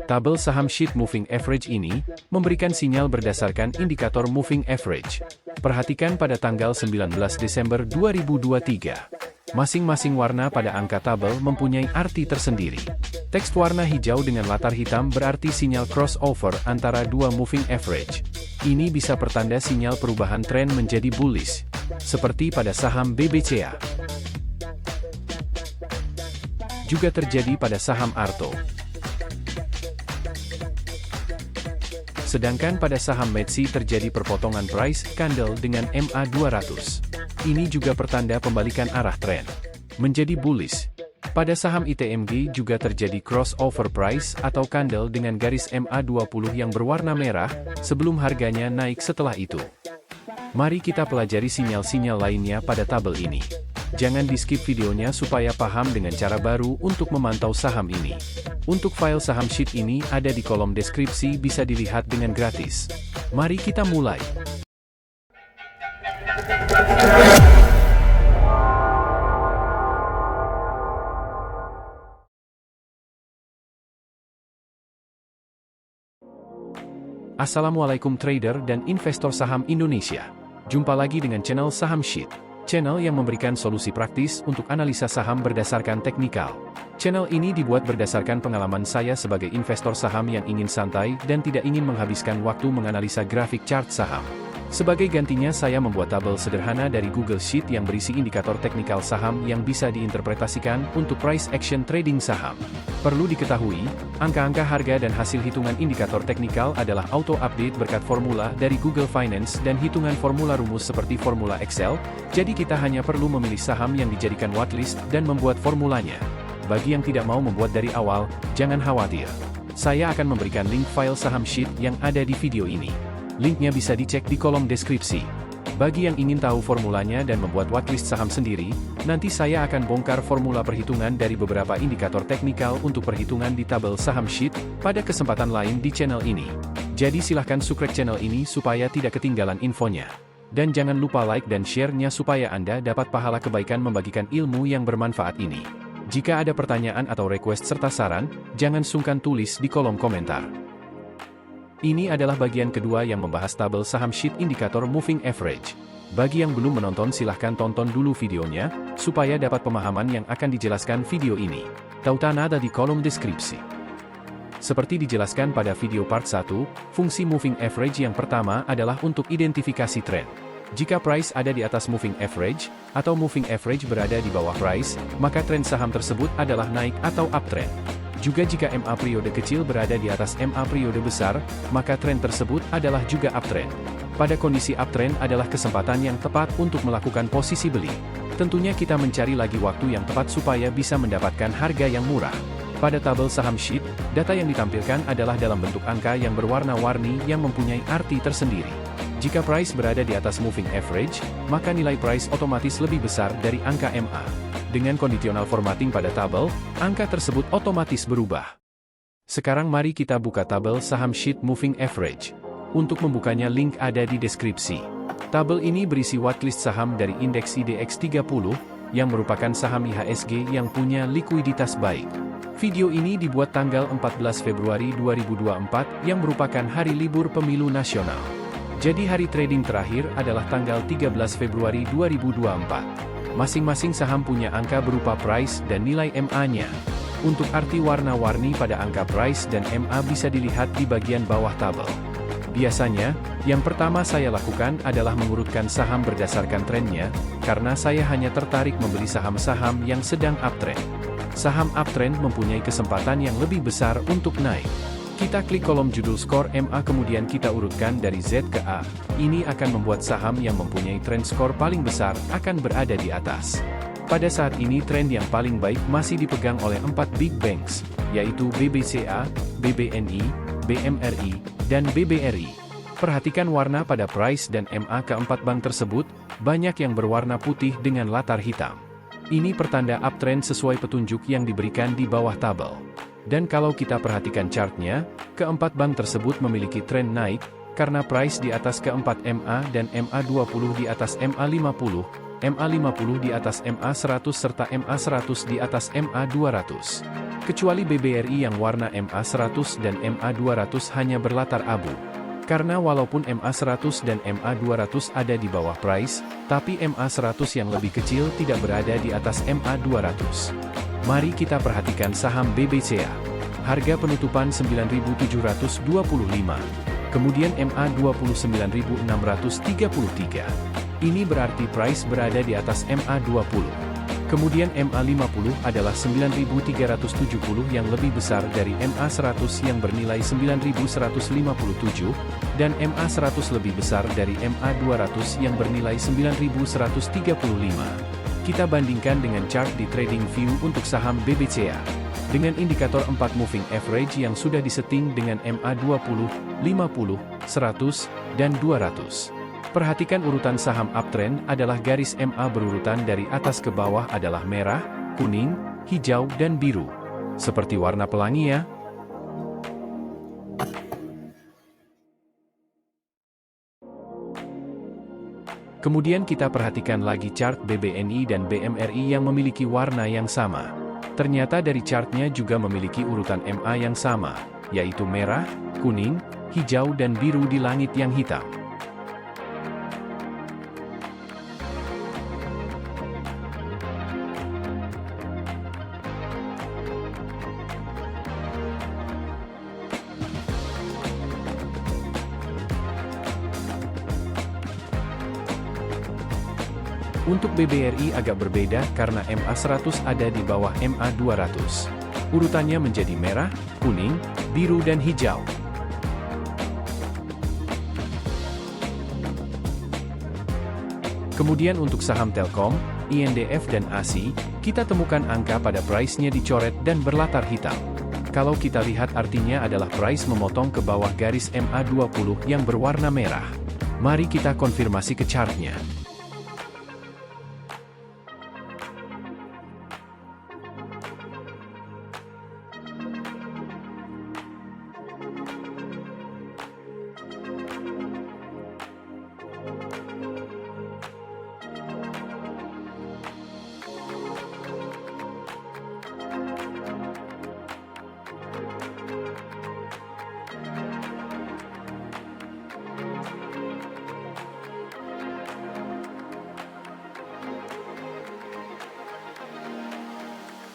Tabel saham sheet moving average ini memberikan sinyal berdasarkan indikator moving average. Perhatikan pada tanggal 19 Desember 2023. Masing-masing warna pada angka tabel mempunyai arti tersendiri. Teks warna hijau dengan latar hitam berarti sinyal crossover antara dua moving average. Ini bisa pertanda sinyal perubahan tren menjadi bullish, seperti pada saham BBCA. Juga terjadi pada saham Arto. Sedangkan pada saham Metsi terjadi perpotongan price candle dengan MA200. Ini juga pertanda pembalikan arah tren menjadi bullish. Pada saham ITMG juga terjadi crossover price atau candle dengan garis MA20 yang berwarna merah sebelum harganya naik setelah itu. Mari kita pelajari sinyal-sinyal lainnya pada tabel ini. Jangan di-skip videonya supaya paham dengan cara baru untuk memantau saham ini. Untuk file saham sheet ini ada di kolom deskripsi, bisa dilihat dengan gratis. Mari kita mulai. Assalamualaikum trader dan investor saham Indonesia. Jumpa lagi dengan channel Saham Sheet. Channel yang memberikan solusi praktis untuk analisa saham berdasarkan teknikal. Channel ini dibuat berdasarkan pengalaman saya sebagai investor saham yang ingin santai dan tidak ingin menghabiskan waktu menganalisa grafik chart saham. Sebagai gantinya saya membuat tabel sederhana dari Google Sheet yang berisi indikator teknikal saham yang bisa diinterpretasikan untuk price action trading saham. Perlu diketahui, angka-angka harga dan hasil hitungan indikator teknikal adalah auto-update berkat formula dari Google Finance dan hitungan formula rumus seperti formula Excel, jadi kita hanya perlu memilih saham yang dijadikan watchlist dan membuat formulanya. Bagi yang tidak mau membuat dari awal, jangan khawatir. Saya akan memberikan link file saham sheet yang ada di video ini. Linknya bisa dicek di kolom deskripsi. Bagi yang ingin tahu formulanya dan membuat watchlist saham sendiri, nanti saya akan bongkar formula perhitungan dari beberapa indikator teknikal untuk perhitungan di tabel saham sheet pada kesempatan lain di channel ini. Jadi silahkan subscribe channel ini supaya tidak ketinggalan infonya. Dan jangan lupa like dan share-nya supaya Anda dapat pahala kebaikan membagikan ilmu yang bermanfaat ini. Jika ada pertanyaan atau request serta saran, jangan sungkan tulis di kolom komentar. Ini adalah bagian kedua yang membahas tabel saham sheet indikator moving average. Bagi yang belum menonton silahkan tonton dulu videonya, supaya dapat pemahaman yang akan dijelaskan video ini. Tautan ada di kolom deskripsi. Seperti dijelaskan pada video part 1, fungsi moving average yang pertama adalah untuk identifikasi tren. Jika price ada di atas moving average, atau moving average berada di bawah price, maka tren saham tersebut adalah naik atau uptrend. Juga jika MA periode kecil berada di atas MA periode besar, maka tren tersebut adalah juga uptrend. Pada kondisi uptrend adalah kesempatan yang tepat untuk melakukan posisi beli. Tentunya kita mencari lagi waktu yang tepat supaya bisa mendapatkan harga yang murah. Pada tabel saham sheet, data yang ditampilkan adalah dalam bentuk angka yang berwarna-warni yang mempunyai arti tersendiri. Jika price berada di atas moving average, maka nilai price otomatis lebih besar dari angka MA. Dengan kondisional formatting pada tabel, angka tersebut otomatis berubah. Sekarang mari kita buka tabel saham sheet moving average. Untuk membukanya link ada di deskripsi. Tabel ini berisi watchlist saham dari indeks IDX 30, yang merupakan saham IHSG yang punya likuiditas baik. Video ini dibuat tanggal 14 Februari 2024 yang merupakan hari libur pemilu nasional. Jadi hari trading terakhir adalah tanggal 13 Februari 2024. Masing-masing saham punya angka berupa price dan nilai MA-nya. Untuk arti warna-warni pada angka price dan MA bisa dilihat di bagian bawah tabel. Biasanya, yang pertama saya lakukan adalah mengurutkan saham berdasarkan trennya, karena saya hanya tertarik membeli saham-saham yang sedang uptrend. Saham uptrend mempunyai kesempatan yang lebih besar untuk naik. Kita klik kolom judul skor MA kemudian kita urutkan dari Z ke A. Ini akan membuat saham yang mempunyai tren skor paling besar akan berada di atas. Pada saat ini tren yang paling baik masih dipegang oleh 4 big banks, yaitu BBCA, BBNI, BMRI, dan BBRI. Perhatikan warna pada price dan MA keempat bank tersebut, banyak yang berwarna putih dengan latar hitam. Ini pertanda uptrend sesuai petunjuk yang diberikan di bawah tabel. Dan kalau kita perhatikan chartnya, keempat bank tersebut memiliki tren naik, karena price di atas keempat MA dan MA20 di atas MA50, MA50 di atas MA100 serta MA100 di atas MA200. Kecuali BBRI yang warna MA100 dan MA200 hanya berlatar abu. Karena walaupun MA100 dan MA200 ada di bawah price, tapi MA100 yang lebih kecil tidak berada di atas MA200. Mari kita perhatikan saham BBCA. Harga penutupan 9.725. Kemudian MA 29.633. Ini berarti price berada di atas MA 20. Kemudian MA 50 adalah 9.370 yang lebih besar dari MA 100 yang bernilai 9.157, dan MA 100 lebih besar dari MA 200 yang bernilai 9.135. Kita bandingkan dengan chart di TradingView untuk saham BBCA. Dengan indikator 4 moving average yang sudah disetting dengan MA 20, 50, 100, dan 200. Perhatikan urutan saham uptrend adalah garis MA berurutan dari atas ke bawah adalah merah, kuning, hijau, dan biru. Seperti warna pelangi ya. Kemudian kita perhatikan lagi chart BBNI dan BMRI yang memiliki warna yang sama. Ternyata dari chartnya juga memiliki urutan MA yang sama, yaitu merah, kuning, hijau, dan biru di langit yang hitam. Untuk BBRI agak berbeda karena MA 100 ada di bawah MA 200. Urutannya menjadi merah, kuning, biru, dan hijau. Kemudian untuk saham Telkom, INDF, dan ASI, kita temukan angka pada price-nya dicoret dan berlatar hitam. Kalau kita lihat artinya adalah price memotong ke bawah garis MA 20 yang berwarna merah. Mari kita konfirmasi ke chartnya.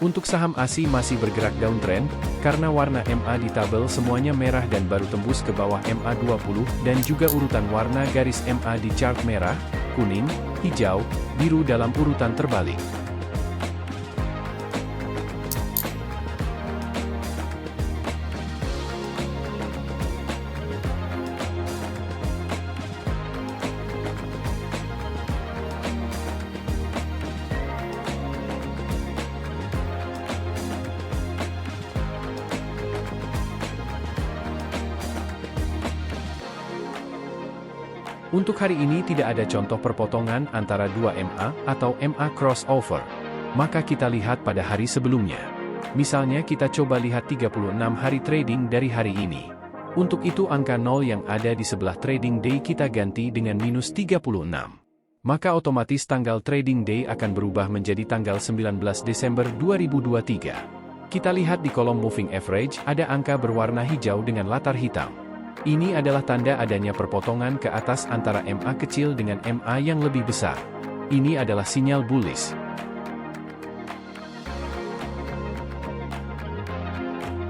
Untuk saham ASI masih bergerak downtrend, karena warna MA di tabel semuanya merah dan baru tembus ke bawah MA 20, dan juga urutan warna garis MA di chart merah, kuning, hijau, biru dalam urutan terbalik. Untuk hari ini tidak ada contoh perpotongan antara dua MA atau MA crossover. Maka kita lihat pada hari sebelumnya. Misalnya kita coba lihat 36 hari trading dari hari ini. Untuk itu angka 0 yang ada di sebelah trading day kita ganti dengan minus 36. Maka otomatis tanggal trading day akan berubah menjadi tanggal 19 Desember 2023. Kita lihat di kolom moving average ada angka berwarna hijau dengan latar hitam. Ini adalah tanda adanya perpotongan ke atas antara MA kecil dengan MA yang lebih besar. Ini adalah sinyal bullish.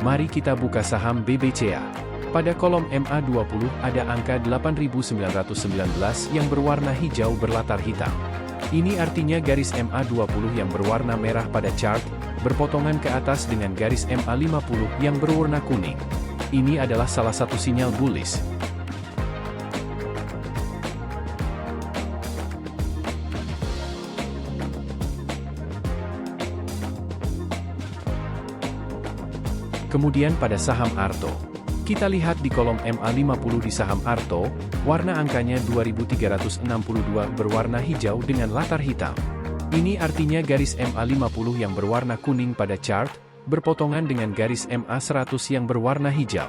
Mari kita buka saham BBCA. Pada kolom MA20 ada angka 8.919 yang berwarna hijau berlatar hitam. Ini artinya garis MA20 yang berwarna merah pada chart, berpotongan ke atas dengan garis MA50 yang berwarna kuning. Ini adalah salah satu sinyal bullish. Kemudian pada saham Arto. Kita lihat di kolom MA50 di saham Arto, warna angkanya 2362 berwarna hijau dengan latar hitam. Ini artinya garis MA50 yang berwarna kuning pada chart, berpotongan dengan garis MA 100 yang berwarna hijau.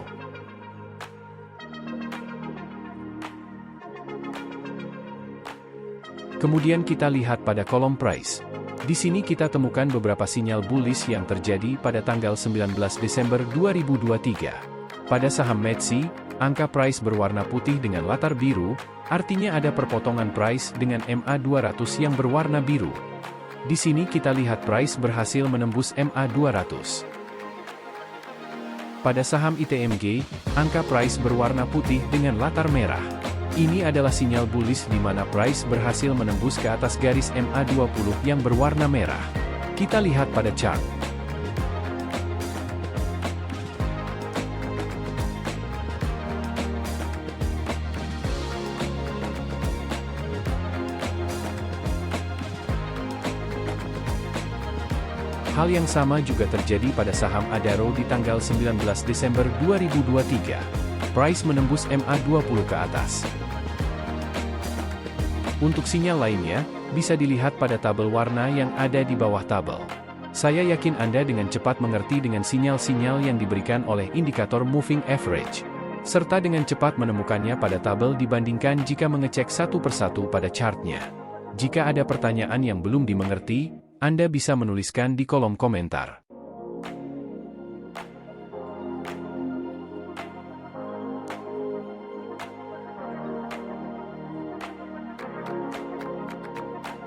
Kemudian kita lihat pada kolom price. Di sini kita temukan beberapa sinyal bullish yang terjadi pada tanggal 19 Desember 2023. Pada saham METSI, angka price berwarna putih dengan latar biru, artinya ada perpotongan price dengan MA200 yang berwarna biru. Di sini kita lihat price berhasil menembus MA200. Pada saham ITMG, angka price berwarna putih dengan latar merah. Ini adalah sinyal bullish di mana price berhasil menembus ke atas garis MA20 yang berwarna merah. Kita lihat pada chart. Hal yang sama juga terjadi pada saham Adaro di tanggal 19 Desember 2023. Price menembus MA20 ke atas. Untuk sinyal lainnya, bisa dilihat pada tabel warna yang ada di bawah tabel. Saya yakin Anda dengan cepat mengerti dengan sinyal-sinyal yang diberikan oleh indikator moving average, serta dengan cepat menemukannya pada tabel dibandingkan jika mengecek satu persatu pada chartnya. Jika ada pertanyaan yang belum dimengerti, Anda bisa menuliskan di kolom komentar.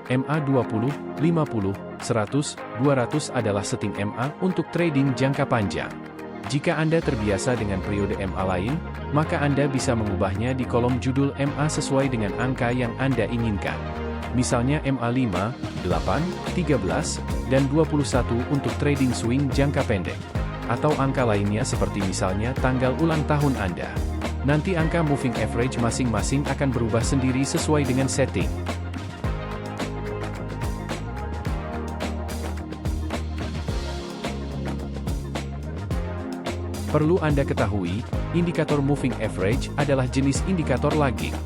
MA20, 50, 100, 200 adalah setting MA untuk trading jangka panjang. Jika Anda terbiasa dengan periode MA lain, maka Anda bisa mengubahnya di kolom judul MA sesuai dengan angka yang Anda inginkan. Misalnya MA5, 8, 13, dan 21 untuk trading swing jangka pendek. Atau angka lainnya seperti misalnya tanggal ulang tahun Anda. Nanti angka moving average masing-masing akan berubah sendiri sesuai dengan setting. Perlu Anda ketahui, indikator moving average adalah jenis indikator lagging.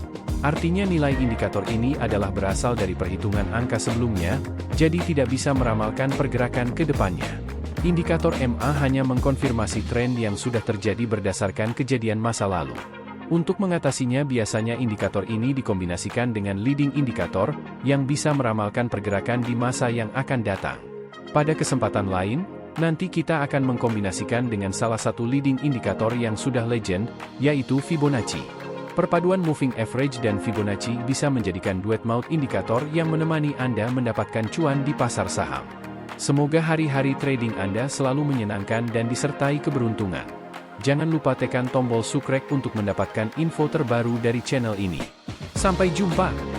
Artinya nilai indikator ini adalah berasal dari perhitungan angka sebelumnya, jadi tidak bisa meramalkan pergerakan ke depannya. Indikator MA hanya mengkonfirmasi tren yang sudah terjadi berdasarkan kejadian masa lalu. Untuk mengatasinya biasanya indikator ini dikombinasikan dengan leading indikator, yang bisa meramalkan pergerakan di masa yang akan datang. Pada kesempatan lain, nanti kita akan mengkombinasikan dengan salah satu leading indikator yang sudah legend, yaitu Fibonacci. Perpaduan moving average dan Fibonacci bisa menjadikan duet maut indikator yang menemani Anda mendapatkan cuan di pasar saham. Semoga hari-hari trading Anda selalu menyenangkan dan disertai keberuntungan. Jangan lupa tekan tombol subscribe untuk mendapatkan info terbaru dari channel ini. Sampai jumpa!